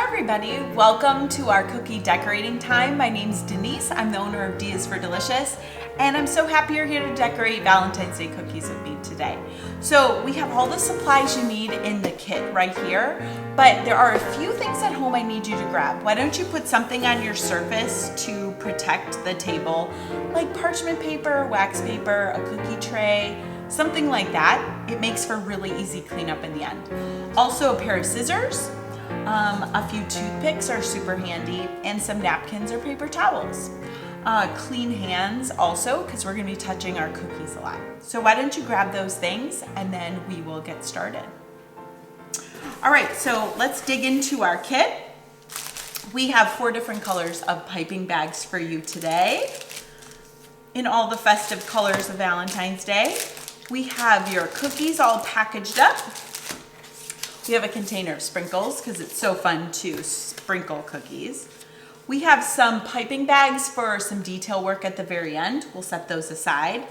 everybody, welcome to our cookie decorating time. My name's Denise, I'm the owner of D is for Delicious, and I'm so happy you're here to decorate Valentine's Day cookies with me today. So we have all the supplies you need in the kit right here, but there are a few things at home I need you to grab. Why don't you put something on your surface to protect the table, like parchment paper, wax paper, a cookie tray, something like that. It makes for really easy cleanup in the end. Also a pair of scissors, a few toothpicks are super handy, and some napkins or paper towels. Clean hands also, because we're going to be touching our cookies a lot. So why don't you grab those things and then we will get started. All right, so let's dig into our kit. We have 4 different colors of piping bags for you today in all the festive colors of Valentine's Day. We have your cookies all packaged up. We have a container of sprinkles because it's so fun to sprinkle cookies. We have some piping bags for some detail work at the very end. We'll set those aside.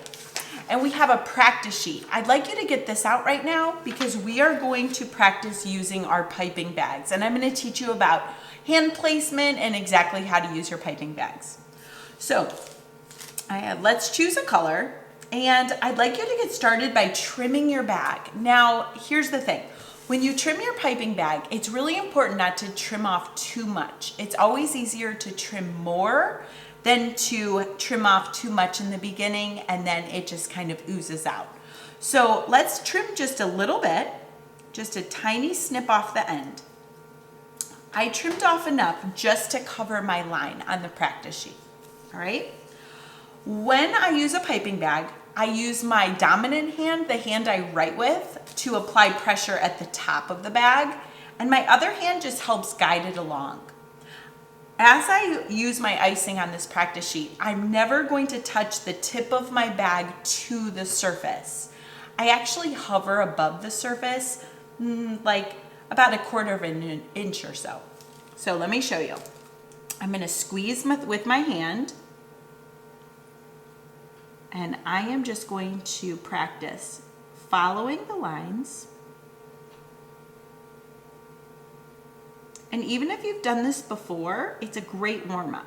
And we have a practice sheet. I'd like you to get this out right now because we are going to practice using our piping bags. And I'm going to teach you about hand placement and exactly how to use your piping bags. So let's choose a color. And I'd like you to get started by trimming your bag. Now, here's the thing. When you trim your piping bag, it's really important not to trim off too much. It's always easier to trim more than to trim off too much in the beginning and then it just kind of oozes out. So let's trim just a little bit, just a tiny snip off the end. I trimmed off enough just to cover my line on the practice sheet, all right? When I use a piping bag, I use my dominant hand, the hand I write with, to apply pressure at the top of the bag, and my other hand just helps guide it along. As I use my icing on this practice sheet, I'm never going to touch the tip of my bag to the surface. I actually hover above the surface, like about 1/4 of an inch or so. So let me show you. I'm going to squeeze with my hand. And I am just going to practice following the lines. And even if you've done this before, it's a great warm-up.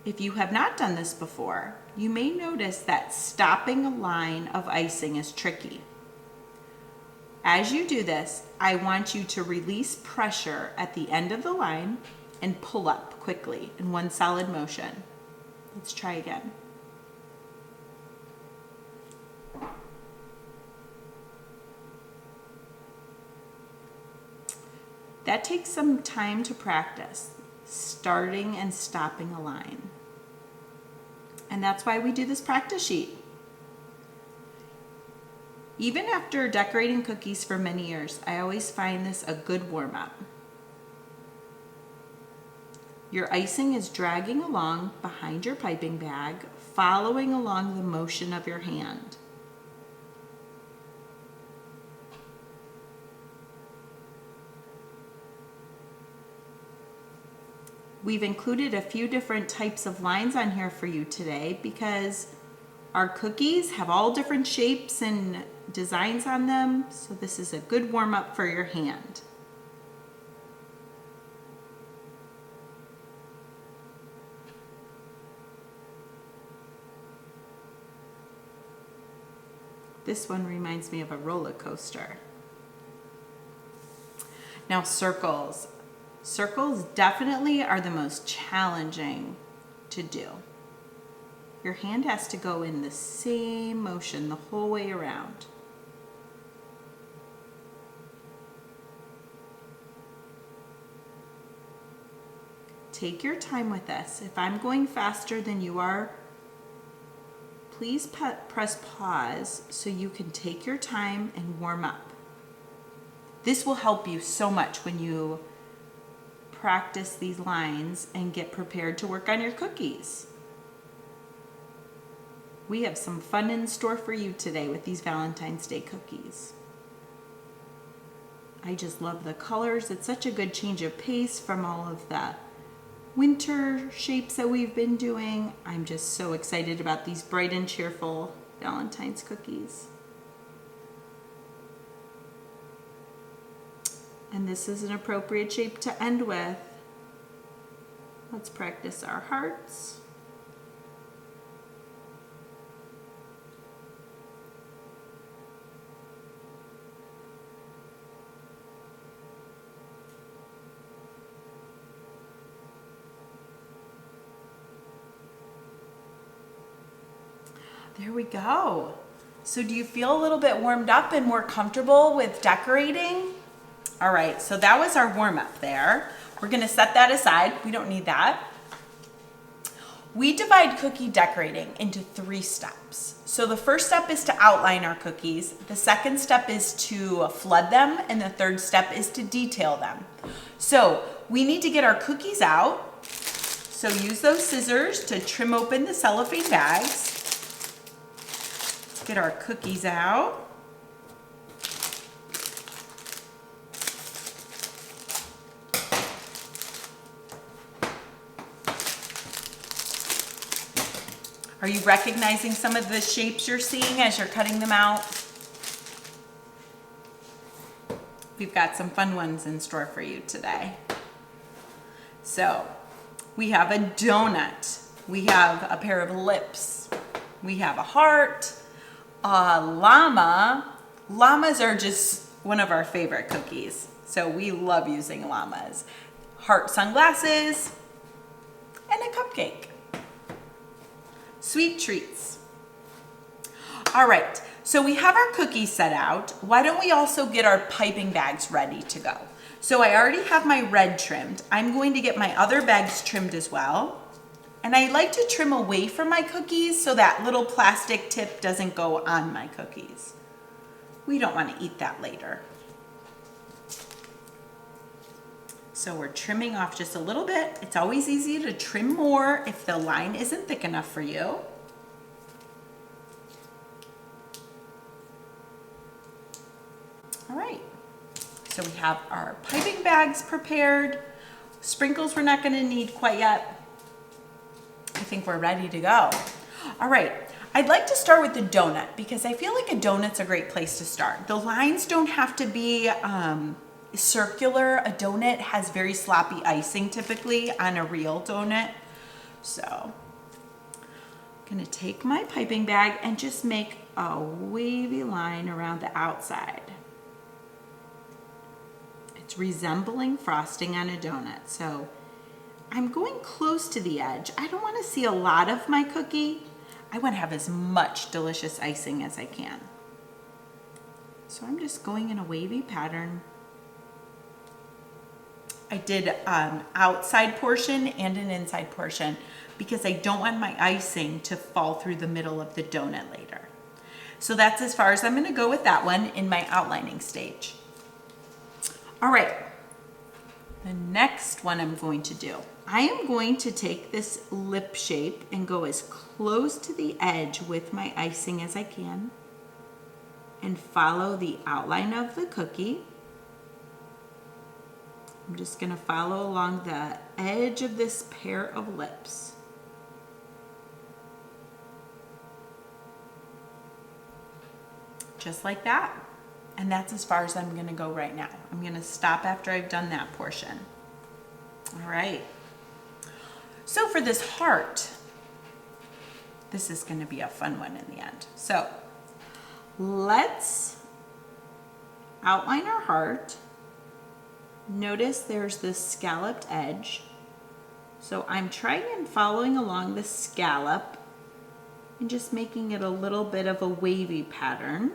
If you have not done this before, you may notice that stopping a line of icing is tricky. As you do this, I want you to release pressure at the end of the line and pull up quickly in one solid motion. Let's try again. That takes some time to practice, starting and stopping a line. And that's why we do this practice sheet. Even after decorating cookies for many years, I always find this a good warm-up. Your icing is dragging along behind your piping bag, following along the motion of your hand. We've included a few different types of lines on here for you today because our cookies have all different shapes and designs on them, so this is a good warm-up for your hand. This one reminds me of a roller coaster. Now circles. Circles definitely are the most challenging to do. Your hand has to go in the same motion the whole way around. Take your time with this. If I'm going faster than you are, please press pause so you can take your time and warm up. This will help you so much when you practice these lines and get prepared to work on your cookies. We have some fun in store for you today with these Valentine's Day cookies. I just love the colors. It's such a good change of pace from all of the winter shapes that we've been doing. I'm just so excited about these bright and cheerful Valentine's cookies. And this is an appropriate shape to end with. Let's practice our hearts. There we go. So do you feel a little bit warmed up and more comfortable with decorating? All right, so that was our warm up there. We're gonna set that aside. We don't need that. We divide cookie decorating into 3 steps. So the first step is to outline our cookies. The second step is to flood them. And the third step is to detail them. So we need to get our cookies out. So use those scissors to trim open the cellophane bags. Let's get our cookies out. Are you recognizing some of the shapes you're seeing as you're cutting them out? We've got some fun ones in store for you today. So we have a donut. We have a pair of lips. We have a heart, a llama. Llamas are just one of our favorite cookies. So we love using llamas. Heart sunglasses and a cupcake. Sweet treats. All right, so we have our cookies set out. Why don't we also get our piping bags ready to go? So I already have my red trimmed. I'm going to get my other bags trimmed as well. And I like to trim away from my cookies so that little plastic tip doesn't go on my cookies. We don't want to eat that later. So we're trimming off just a little bit. It's always easy to trim more if the line isn't thick enough for you. All right, so we have our piping bags prepared. Sprinkles we're not gonna need quite yet. I think we're ready to go. All right, I'd like to start with the donut because I feel like a donut's a great place to start. The lines don't have to be circular. A donut has very sloppy icing typically on a real donut. So I'm gonna take my piping bag and just make a wavy line around the outside. It's resembling frosting on a donut. So I'm going close to the edge. I don't want to see a lot of my cookie. I want to have as much delicious icing as I can. So I'm just going in a wavy pattern. I did an outside portion and an inside portion because I don't want my icing to fall through the middle of the donut later. So that's as far as I'm gonna go with that one in my outlining stage. All right, the next one I'm going to do. I am going to take this lip shape and go as close to the edge with my icing as I can and follow the outline of the cookie. I'm just gonna follow along the edge of this pair of lips. Just like that. And that's as far as I'm gonna go right now. I'm gonna stop after I've done that portion. All right. So for this heart, this is gonna be a fun one in the end. So let's outline our heart. Notice there's this scalloped edge. So I'm trying and following along the scallop and just making it a little bit of a wavy pattern.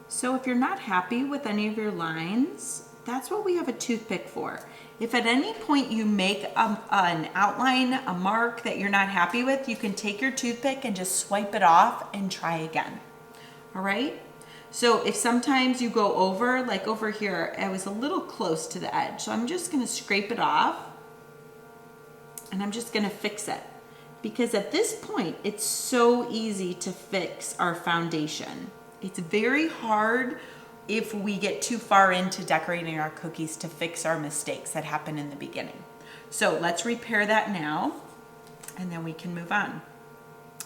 So if you're not happy with any of your lines, that's what we have a toothpick for. If at any point you make an outline, a mark that you're not happy with, you can take your toothpick and just swipe it off and try again. All right? So if sometimes you go over, like over here, I was a little close to the edge. So I'm just gonna scrape it off and I'm just gonna fix it. Because at this point, it's so easy to fix our foundation. It's very hard if we get too far into decorating our cookies to fix our mistakes that happen in the beginning. So let's repair that now, and then we can move on.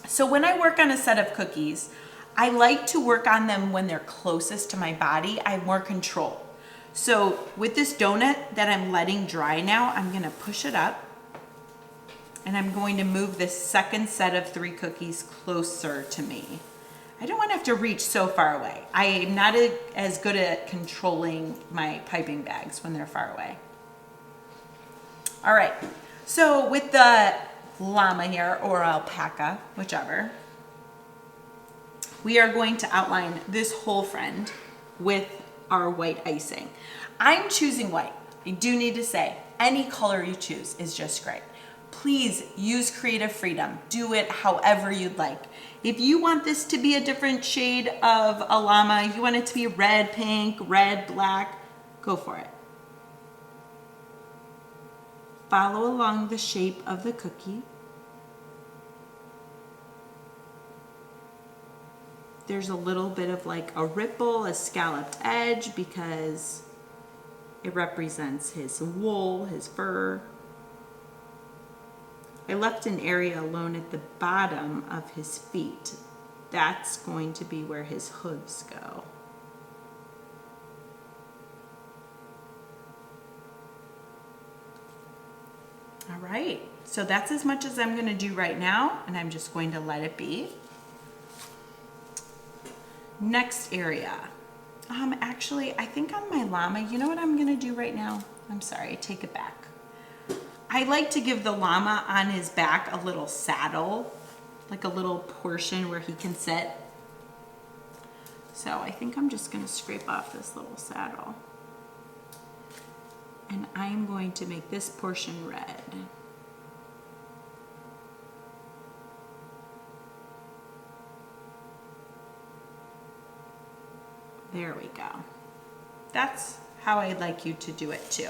So when I work on a set of cookies, I like to work on them when they're closest to my body. I have more control. So with this donut that I'm letting dry now, I'm gonna push it up, and I'm going to move this second set of 3 cookies closer to me. I don't want to have to reach so far away. I am not as good at controlling my piping bags when they're far away. All right, so with the llama here, or alpaca, whichever, we are going to outline this whole friend with our white icing. I'm choosing white. I do need to say, any color you choose is just great. Please use creative freedom. Do it however you'd like. If you want this to be a different shade of a llama, you want it to be red, pink, red, black, go for it. Follow along the shape of the cookie. There's a little bit of like a ripple, a scalloped edge, because it represents his wool, his fur. I left an area alone at the bottom of his feet. That's going to be where his hooves go. All right, so that's as much as I'm going to do right now, and I'm just going to let it be. Next area. Actually, I think on my llama, you know what I'm going to do right now? I'm sorry, I take it back. I like to give the llama on his back a little saddle, like a little portion where he can sit. So I think I'm just going to scrape off this little saddle. And I'm going to make this portion red. There we go. That's how I'd like you to do it too.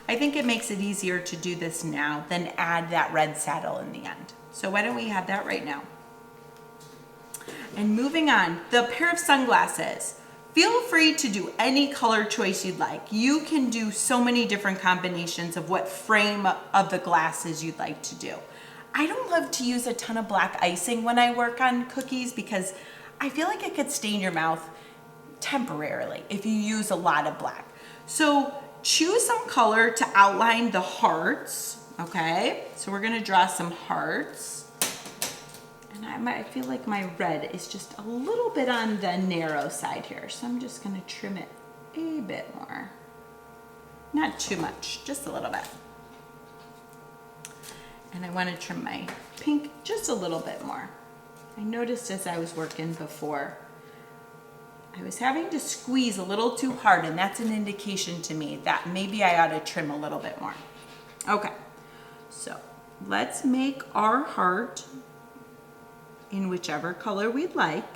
I think it makes it easier to do this now than add that red saddle in the end. So why don't we have that right now? And moving on, the pair of sunglasses. Feel free to do any color choice you'd like. You can do so many different combinations of what frame of the glasses you'd like to do. I don't love to use a ton of black icing when I work on cookies because I feel like it could stain your mouth temporarily if you use a lot of black. So choose some color to outline the hearts, okay? So we're gonna draw some hearts. And I feel like my red is just a little bit on the narrow side here. So I'm just gonna trim it a bit more. Not too much, just a little bit. And I wanna trim my pink just a little bit more. I noticed as I was working before, I was having to squeeze a little too hard, and that's an indication to me that maybe I ought to trim a little bit more. Okay, so let's make our heart in whichever color we'd like.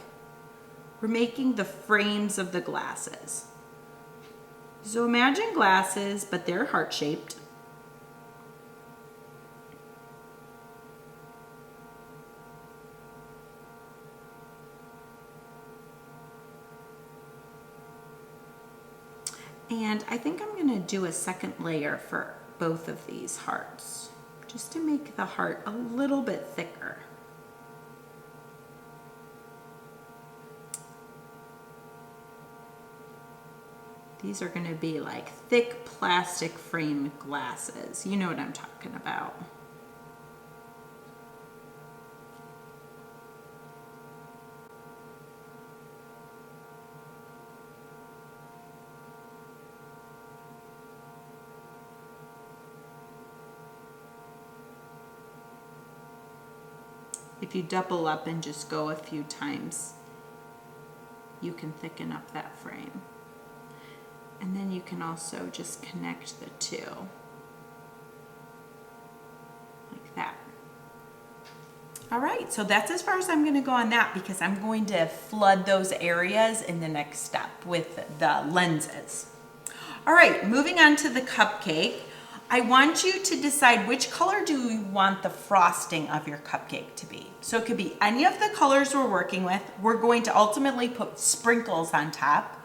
We're making the frames of the glasses. So imagine glasses, but they're heart-shaped. And I think I'm gonna do a second layer for both of these hearts, just to make the heart a little bit thicker. These are gonna be like thick plastic frame glasses. You know what I'm talking about. If you double up and just go a few times, you can thicken up that frame. And then you can also just connect the two, like that. All right, so that's as far as I'm gonna go on that because I'm going to flood those areas in the next step with the lenses. All right, moving on to the cupcake. I want you to decide which color do you want the frosting of your cupcake to be. So it could be any of the colors we're working with. We're going to ultimately put sprinkles on top.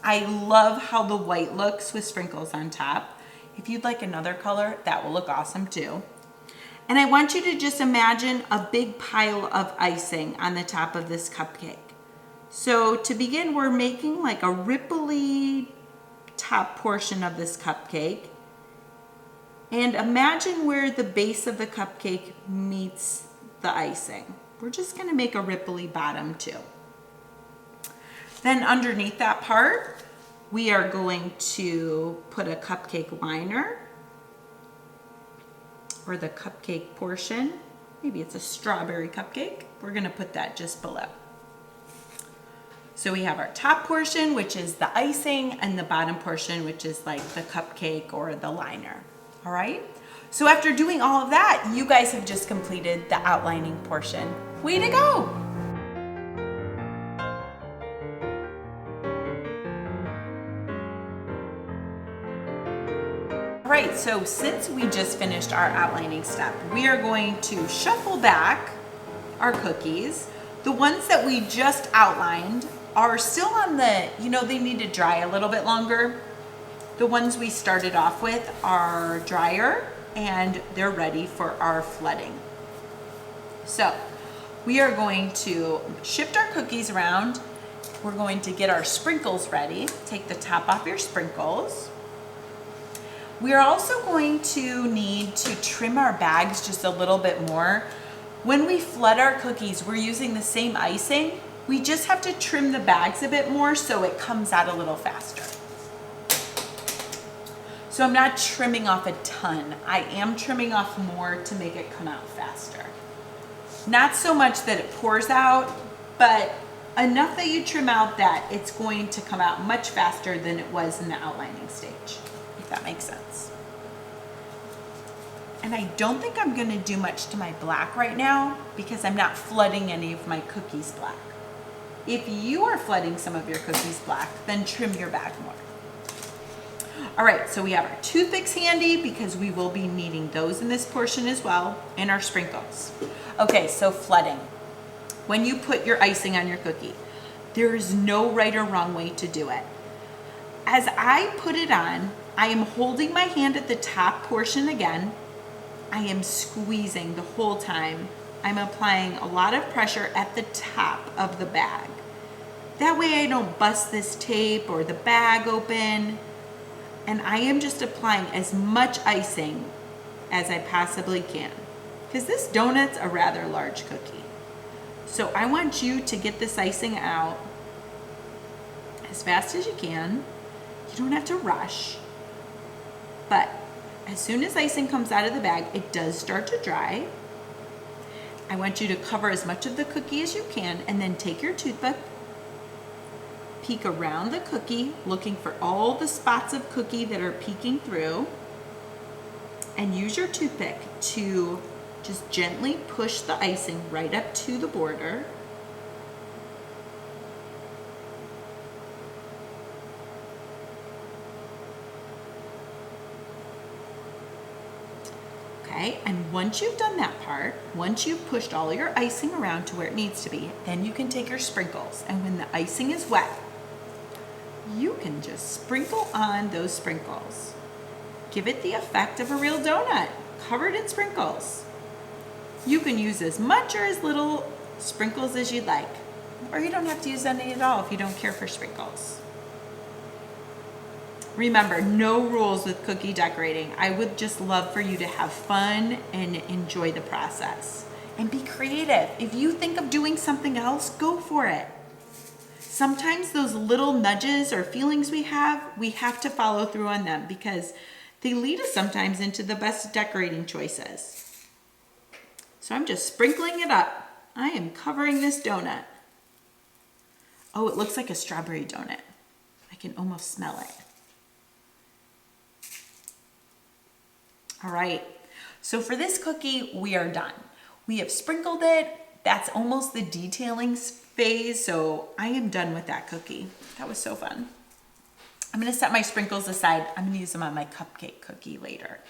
I love how the white looks with sprinkles on top. If you'd like another color, that will look awesome too. And I want you to just imagine a big pile of icing on the top of this cupcake. So to begin, we're making like a ripply top portion of this cupcake. And imagine where the base of the cupcake meets the icing. We're just gonna make a ripply bottom too. Then underneath that part, we are going to put a cupcake liner, or the cupcake portion. Maybe it's a strawberry cupcake. We're gonna put that just below. So we have our top portion, which is the icing, and the bottom portion, which is like the cupcake or the liner, all right? So after doing all of that, you guys have just completed the outlining portion. Way to go! All right, so since we just finished our outlining step, we are going to shuffle back our cookies. The ones that we just outlined are still on the, they need to dry a little bit longer. The ones we started off with are drier and they're ready for our flooding. So we are going to shift our cookies around. We're going to get our sprinkles ready. Take the top off your sprinkles. We are also going to need to trim our bags just a little bit more. When we flood our cookies, we're using the same icing. We just have to trim the bags a bit more so it comes out a little faster. So I'm not trimming off a ton. I am trimming off more to make it come out faster. Not so much that it pours out, but enough that you trim out that it's going to come out much faster than it was in the outlining stage, if that makes sense. And I don't think I'm gonna do much to my black right now because I'm not flooding any of my cookies black. If you are flooding some of your cookies black, then trim your bag more. All right, so we have our toothpicks handy because we will be needing those in this portion as well, and our sprinkles. Okay, so flooding. When you put your icing on your cookie, there is no right or wrong way to do it. As I put it on, I am holding my hand at the top portion again. I am squeezing the whole time. I'm applying a lot of pressure at the top of the bag. That way I don't bust this tape or the bag open. And I am just applying as much icing as I possibly can, because this donut's a rather large cookie. So I want you to get this icing out as fast as you can. You don't have to rush, but as soon as icing comes out of the bag, it does start to dry. I want you to cover as much of the cookie as you can, and then take your toothpick, peek around the cookie, looking for all the spots of cookie that are peeking through, and use your toothpick to just gently push the icing right up to the border. Okay, and once you've done that part, once you've pushed all your icing around to where it needs to be, then you can take your sprinkles, and when the icing is wet, you can just sprinkle on those sprinkles. Give it the effect of a real donut, covered in sprinkles. You can use as much or as little sprinkles as you'd like, or you don't have to use any at all if you don't care for sprinkles. Remember, no rules with cookie decorating. I would just love for you to have fun and enjoy the process. And be creative. If you think of doing something else, go for it. Sometimes those little nudges or feelings we have to follow through on them because they lead us sometimes into the best decorating choices. So I'm just sprinkling it up. I am covering this donut. Oh, it looks like a strawberry donut. I can almost smell it. All right, so for this cookie, we are done. We have sprinkled it. That's almost the detailing phase, so I am done with that cookie. That was so fun. I'm gonna set my sprinkles aside. I'm gonna use them on my cupcake cookie later.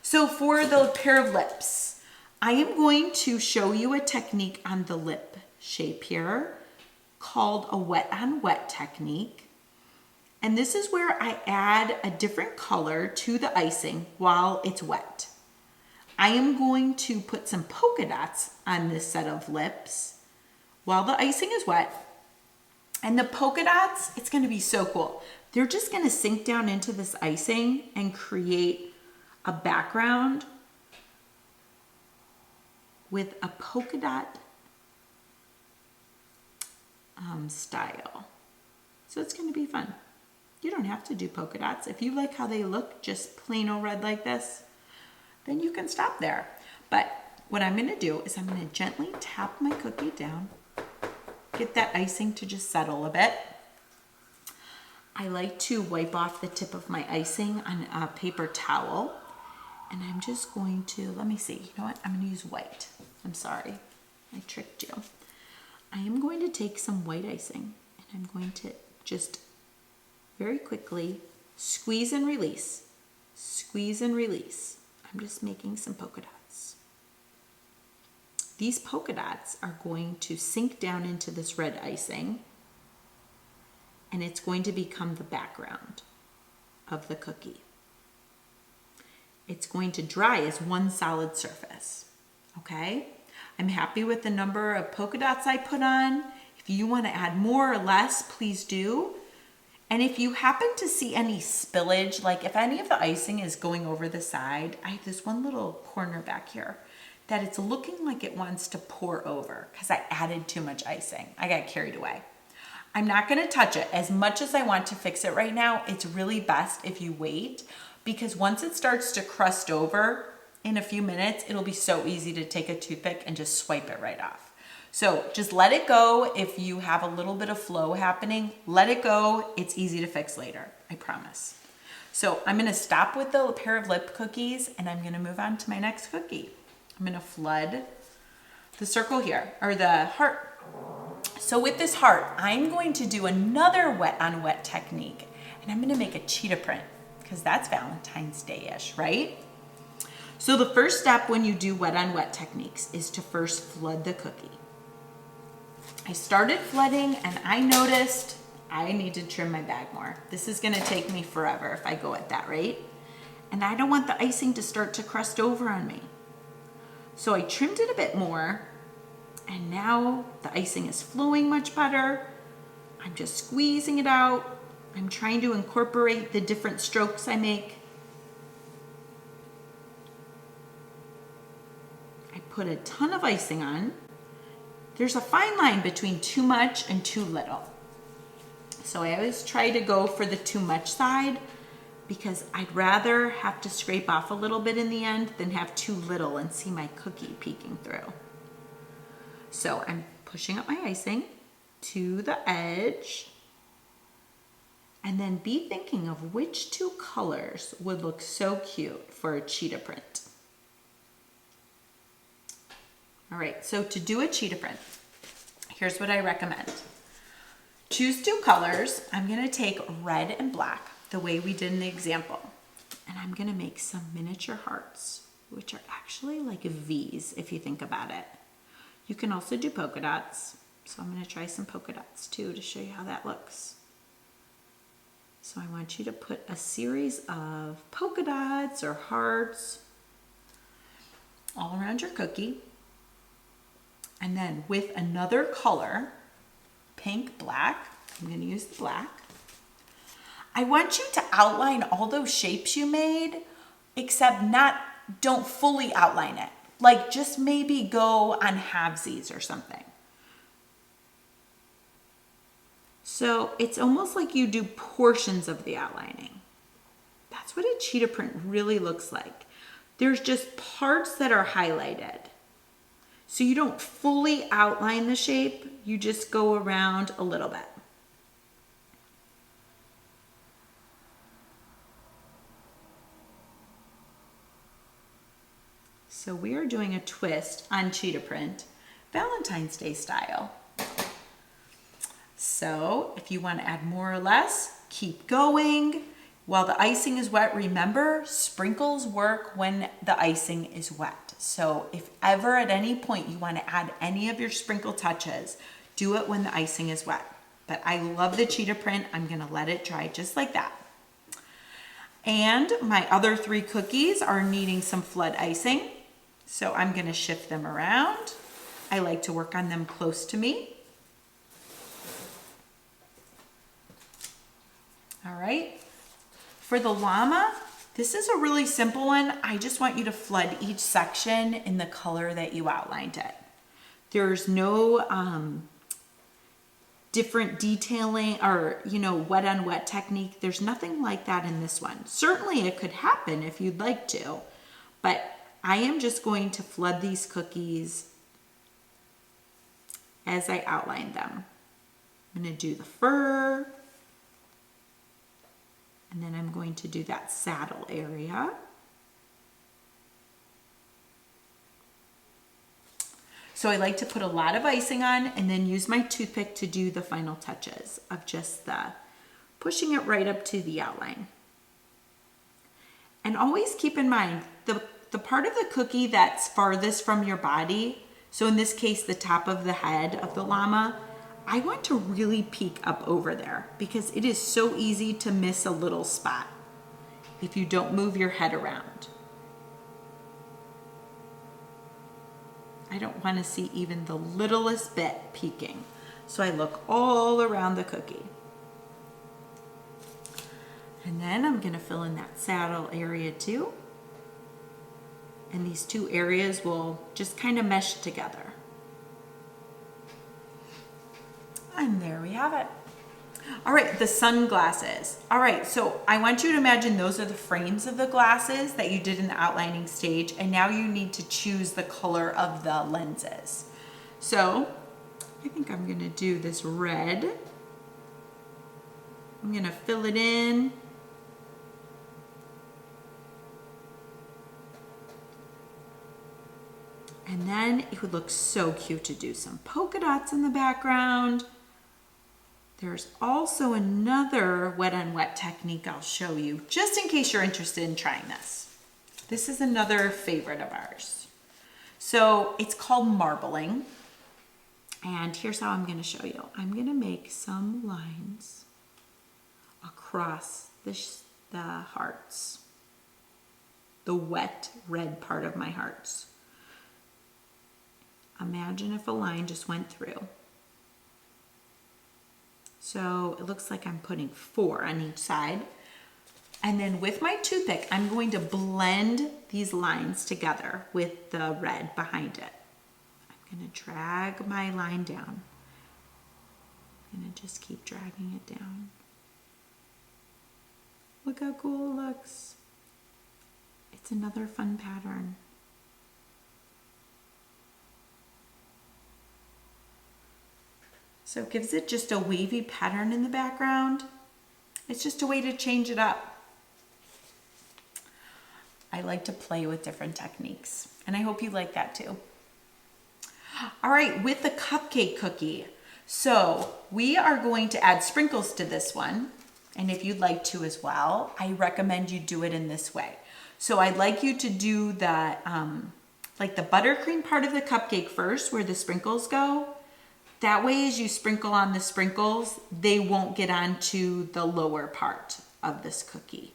So for the pair of lips, I am going to show you a technique on the lip shape here called a wet on wet technique. And this is where I add a different color to the icing while it's wet. I am going to put some polka dots on this set of lips while the icing is wet. And the polka dots, it's gonna be so cool. They're just gonna sink down into this icing and create a background with a polka dot style. So it's gonna be fun. You don't have to do polka dots. If you like how they look, just plain old red like this, then you can stop there. But what I'm gonna do is I'm gonna gently tap my cookie down, get that icing to just settle a bit. I like to wipe off the tip of my icing on a paper towel. And I'm just going to, let me see, you know what? I'm gonna use white. I'm sorry, I tricked you. I am going to take some white icing and I'm going to just very quickly squeeze and release. Squeeze and release. I'm just making some polka dots. These polka dots are going to sink down into this red icing and it's going to become the background of the cookie. It's going to dry as one solid surface, okay? I'm happy with the number of polka dots I put on. If you want to add more or less, please do. And if you happen to see any spillage, like if any of the icing is going over the side, I have this one little corner back here that it's looking like it wants to pour over because I added too much icing. I got carried away. I'm not gonna touch it. As much as I want to fix it right now, it's really best if you wait because once it starts to crust over in a few minutes, it'll be so easy to take a toothpick and just swipe it right off. So just let it go. If you have a little bit of flow happening, let it go. It's easy to fix later, I promise. So I'm gonna stop with the pair of lip cookies and I'm gonna move on to my next cookie. I'm gonna flood the circle here, or the heart. So with this heart, I'm going to do another wet on wet technique and I'm gonna make a cheetah print because that's Valentine's Day-ish, right? So the first step when you do wet on wet techniques is to first flood the cookie. I started flooding and I noticed I need to trim my bag more. This is gonna take me forever if I go at that rate. And I don't want the icing to start to crust over on me. So I trimmed it a bit more and now the icing is flowing much better. I'm just squeezing it out. I'm trying to incorporate the different strokes I make. I put a ton of icing on. There's a fine line between too much and too little. So I always try to go for the too much side because I'd rather have to scrape off a little bit in the end than have too little and see my cookie peeking through. So I'm pushing up my icing to the edge and then be thinking of which two colors would look so cute for a cheetah print. All right, so to do a cheetah print, here's what I recommend. Choose two colors. I'm gonna take red and black, the way we did in the example, and I'm gonna make some miniature hearts, which are actually like V's if you think about it. You can also do polka dots, so I'm gonna try some polka dots too to show you how that looks. So I want you to put a series of polka dots or hearts all around your cookie. And then with another color, pink, black, I'm gonna use the black. I want you to outline all those shapes you made, except don't fully outline it. Like just maybe go on halvesies or something. So it's almost like you do portions of the outlining. That's what a cheetah print really looks like. There's just parts that are highlighted. So you don't fully outline the shape, you just go around a little bit. So we are doing a twist on cheetah print, Valentine's Day style. So if you want to add more or less, keep going. While the icing is wet, remember, sprinkles work when the icing is wet. So if ever at any point you want to add any of your sprinkle touches, do it when the icing is wet. but I love the cheetah print. I'm gonna let it dry just like that. And my other 3 cookies are needing some flood icing. So I'm gonna shift them around. I like to work on them close to me. All right. For the llama, this is a really simple one. I just want you to flood each section in the color that you outlined it. There's no different detailing or, wet on wet technique. There's nothing like that in this one. Certainly it could happen if you'd like to, but I am just going to flood these cookies as I outline them. I'm going to do the fur, and then I'm going to do that saddle area. So I like to put a lot of icing on and then use my toothpick to do the final touches of just the pushing it right up to the outline. And always keep in mind the part of the cookie that's farthest from your body, so in this case the top of the head of the llama, I want to really peek up over there because it is so easy to miss a little spot if you don't move your head around. I don't want to see even the littlest bit peeking. So I look all around the cookie. And then I'm going to fill in that saddle area too. And these 2 areas will just kind of mesh together. And there we have it. All right, the sunglasses. All right, so I want you to imagine those are the frames of the glasses that you did in the outlining stage, and now you need to choose the color of the lenses. So I think I'm gonna do this red. I'm gonna fill it in. And then it would look so cute to do some polka dots in the background. There's also another wet on wet technique I'll show you, just in case you're interested in trying this. This is another favorite of ours. So it's called marbling. And here's how I'm gonna show you. I'm gonna make some lines across the hearts, the wet red part of my hearts. Imagine if a line just went through. So it looks like I'm putting 4 on each side. And then with my toothpick, I'm going to blend these lines together with the red behind it. I'm going to drag my line down. I'm going to just keep dragging it down. Look how cool it looks. It's another fun pattern. So it gives it just a wavy pattern in the background. It's just a way to change it up. I like to play with different techniques, and I hope you like that too. All right, with the cupcake cookie. So we are going to add sprinkles to this one, and if you'd like to as well, I recommend you do it in this way. So I'd like you to do the, like the buttercream part of the cupcake first, where the sprinkles go. That way, as you sprinkle on the sprinkles, they won't get onto the lower part of this cookie.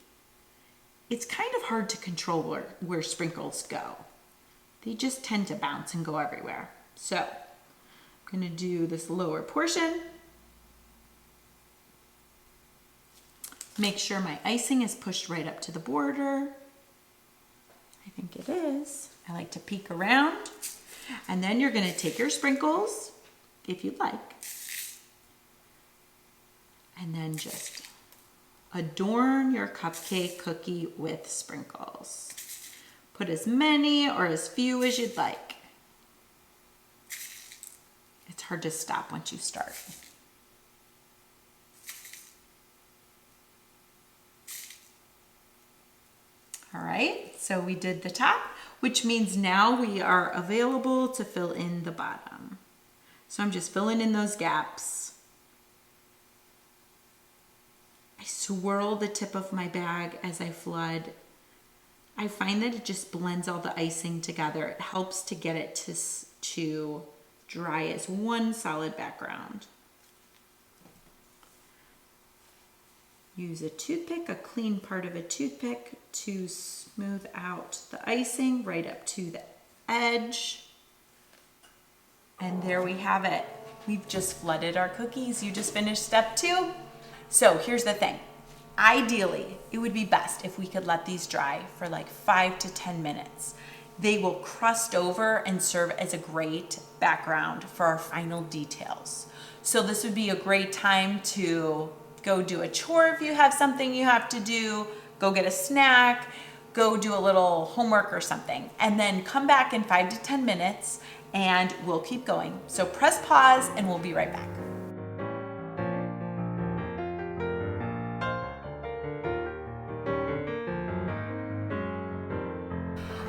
It's kind of hard to control where sprinkles go. They just tend to bounce and go everywhere. So I'm going to do this lower portion. Make sure my icing is pushed right up to the border. I think it is. I like to peek around. And then you're going to take your sprinkles, if you'd like, and then just adorn your cupcake cookie with sprinkles. Put as many or as few as you'd like. It's hard to stop once you start. All right, so we did the top, which means now we are available to fill in the bottom. So I'm just filling in those gaps. I swirl the tip of my bag as I flood. I find that it just blends all the icing together. It helps to get it to dry as one solid background. Use a toothpick, a clean part of a toothpick, to smooth out the icing right up to the edge. And there we have it. We've just flooded our cookies. You just finished step 2. So here's the thing. Ideally, it would be best if we could let these dry for like 5 to 10 minutes. They will crust over and serve as a great background for our final details. So this would be a great time to go do a chore if you have something you have to do, go get a snack, go do a little homework or something, and then come back in 5 to 10 minutes and we'll keep going. So press pause and we'll be right back.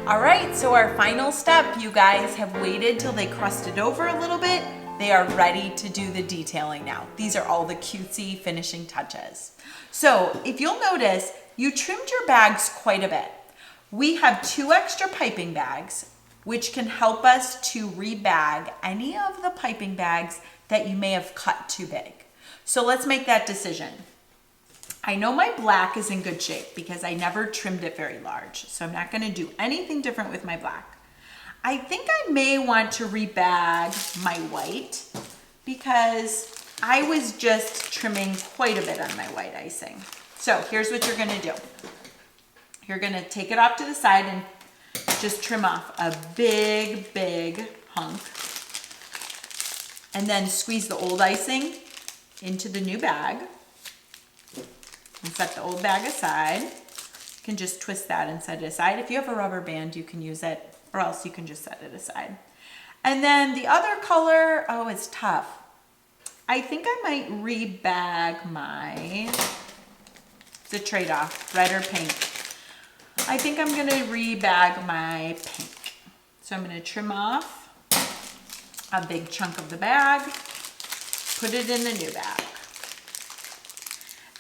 All right, so our final step, you guys have waited till they crusted over a little bit. They are ready to do the detailing now. These are all the cutesy finishing touches. So if you'll notice, you trimmed your bags quite a bit. We have 2 extra piping bags, which can help us to rebag any of the piping bags that you may have cut too big. So let's make that decision. I know my black is in good shape because I never trimmed it very large, so I'm not gonna do anything different with my black. I think I may want to rebag my white because I was just trimming quite a bit on my white icing. So here's what you're gonna do. You're gonna take it off to the side and just trim off a big hunk. And then squeeze the old icing into the new bag. And set the old bag aside. You can just twist that and set it aside. If you have a rubber band, you can use it, or else you can just set it aside. And then the other color, oh, it's tough. I think I might rebag my, it's a trade-off, red or pink. I think I'm gonna rebag my pink. So I'm gonna trim off a big chunk of the bag, put it in the new bag.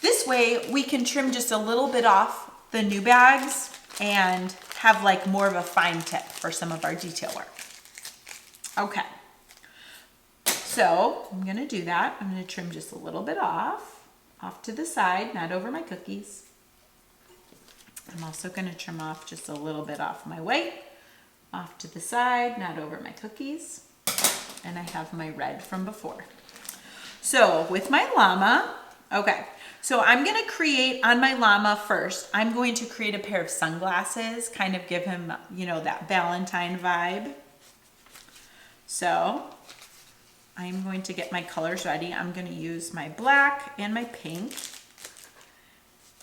This way we can trim just a little bit off the new bags and have like more of a fine tip for some of our detail work. Okay, so I'm gonna do that. I'm gonna trim just a little bit off to the side, not over my cookies. I'm also gonna trim off just a little bit off my white, off to the side, not over my cookies. And I have my red from before. So with my llama, okay, so I'm gonna create on my llama first, I'm going to create a pair of sunglasses, kind of give him, you know, that Valentine vibe. So I'm going to get my colors ready. I'm gonna use my black and my pink.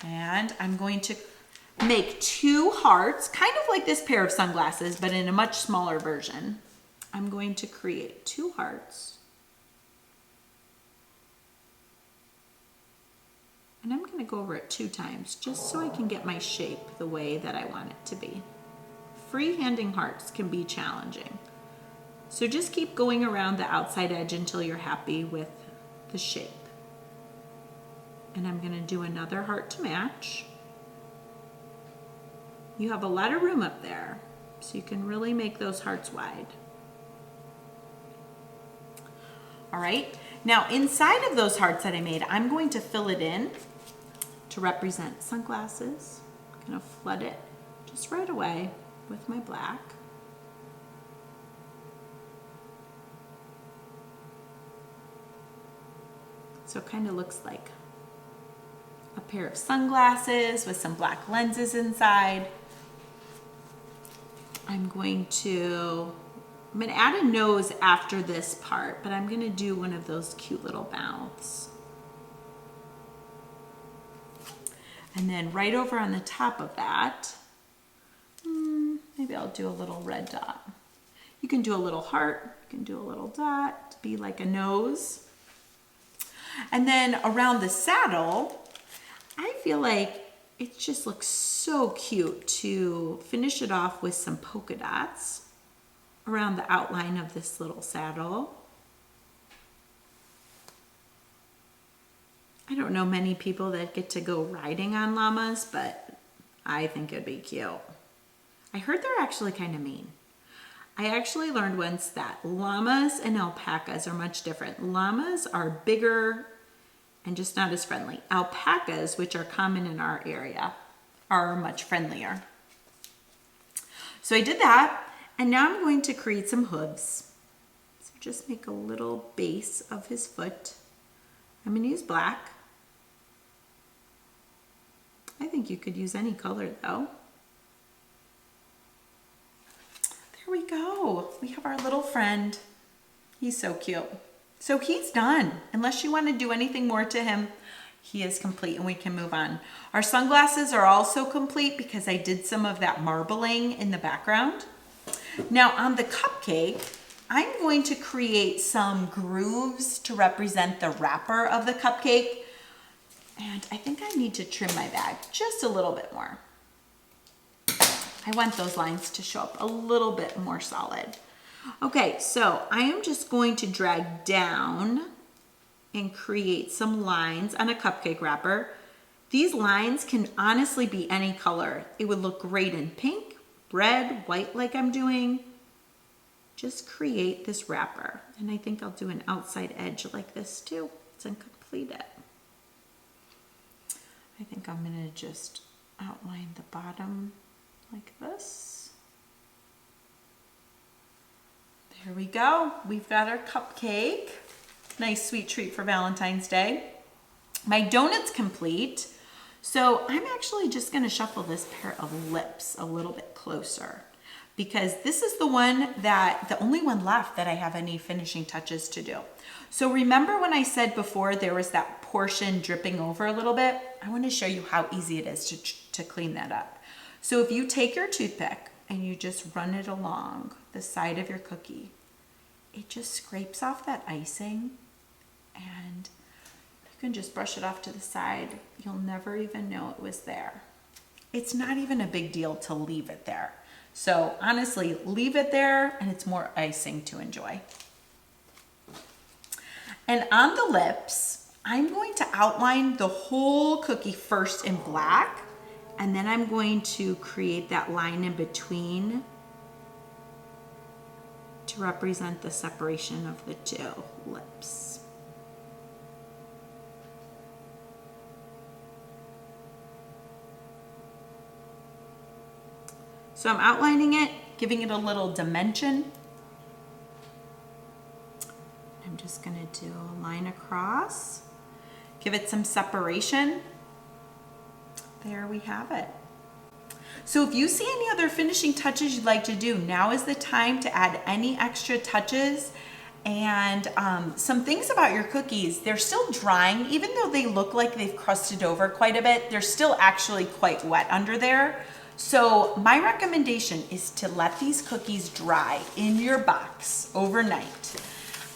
And I'm going to make 2 hearts, kind of like this pair of sunglasses, but in a much smaller version. I'm going to create 2 hearts. And I'm gonna go over it 2 times just so I can get my shape the way that I want it to be. Freehanding hearts can be challenging. So just keep going around the outside edge until you're happy with the shape. And I'm gonna do another heart to match. You have a lot of room up there, so you can really make those hearts wide. All right, now inside of those hearts that I made, I'm going to fill it in to represent sunglasses. I'm gonna flood it just right away with my black. So it kind of looks like a pair of sunglasses with some black lenses inside. I'm gonna add a nose after this part, but I'm gonna do one of those cute little mouths. And then right over on the top of that, maybe I'll do a little red dot. You can do a little heart, you can do a little dot to be like a nose. And then around the saddle, I feel like it just looks so cute to finish it off with some polka dots around the outline of this little saddle. I don't know many people that get to go riding on llamas, but I think it'd be cute. I heard they're actually kind of mean. I actually learned once that llamas and alpacas are much different. Llamas are bigger and just not as friendly. Alpacas, which are common in our area, are much friendlier. So I did that, and now I'm going to create some hooves. So just make a little base of his foot. I'm going to use black. I think you could use any color though. There we go. We have our little friend. He's so cute. So he's done. Unless you want to do anything more to him, he is complete and we can move on. Our sunglasses are also complete because I did some of that marbling in the background. Now on the cupcake, I'm going to create some grooves to represent the wrapper of the cupcake. And I think I need to trim my bag just a little bit more. I want those lines to show up a little bit more solid. Okay, so I am just going to drag down and create some lines on a cupcake wrapper. These lines can honestly be any color. It would look great in pink, red, white like I'm doing. Just create this wrapper. And I think I'll do an outside edge like this too to complete it. I think I'm going to just outline the bottom like this. There we go. We've got our cupcake. Nice sweet treat for Valentine's Day. My donut's complete. So I'm actually just going to shuffle this pair of lips a little bit closer because this is the only one left that I have any finishing touches to do. So remember when I said before there was that portion dripping over a little bit? I want to show you how easy it is to clean that up. So if you take your toothpick and you just run it along the side of your cookie, it just scrapes off that icing and you can just brush it off to the side. You'll never even know it was there. It's not even a big deal to leave it there. So honestly, leave it there and it's more icing to enjoy. And on the lips, I'm going to outline the whole cookie first in black, and then I'm going to create that line in between to represent the separation of the two lips. So I'm outlining it, giving it a little dimension. I'm just going to do a line across, give it some separation. There we have it. So if you see any other finishing touches you'd like to do, now is the time to add any extra touches. And some things about your cookies, they're still drying. Even though they look like they've crusted over quite a bit, they're still actually quite wet under there. So my recommendation is to let these cookies dry in your box overnight.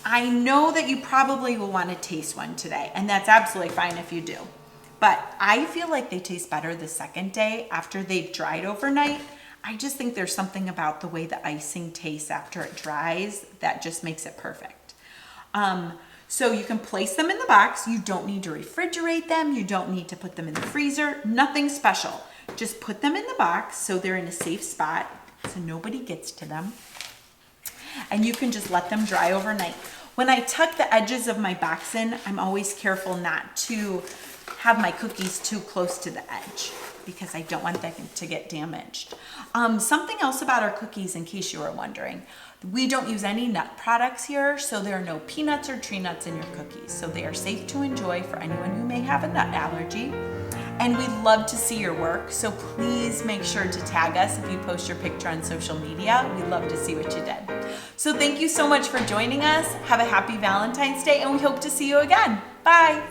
I know that you probably will want to taste one today, and that's absolutely fine if you do. But I feel like they taste better the second day after they've dried overnight. I just think there's something about the way the icing tastes after it dries that just makes it perfect. So you can place them in the box. You don't need to refrigerate them. You don't need to put them in the freezer. Nothing special. Just put them in the box so they're in a safe spot so nobody gets to them. And you can just let them dry overnight. When I tuck the edges of my box in, I'm always careful not to have my cookies too close to the edge because I don't want them to get damaged. Something else about our cookies, in case you were wondering, we don't use any nut products here, so there are no peanuts or tree nuts in your cookies. So they are safe to enjoy for anyone who may have a nut allergy. And we'd love to see your work, so please make sure to tag us if you post your picture on social media. We'd love to see what you did. So thank you so much for joining us. Have a happy Valentine's Day, and we hope to see you again. Bye.